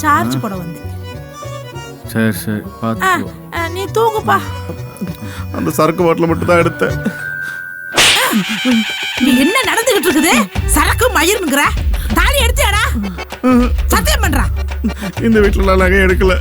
Charge போட வந்தேன். சரி சரி பார்த்து நீ தூங்குப்பா. அந்த சரக்கு பாட்டில் மட்டும் தான் எடுத்தேன். நீ என்ன நடந்துகிட்டு இருக்குது? சரக்கு மயிருங்கிற தாலி எடுத்தியாடா? சத்தியம் பண்றா. இந்த வீட்டுல நான் நகை எடுக்கல.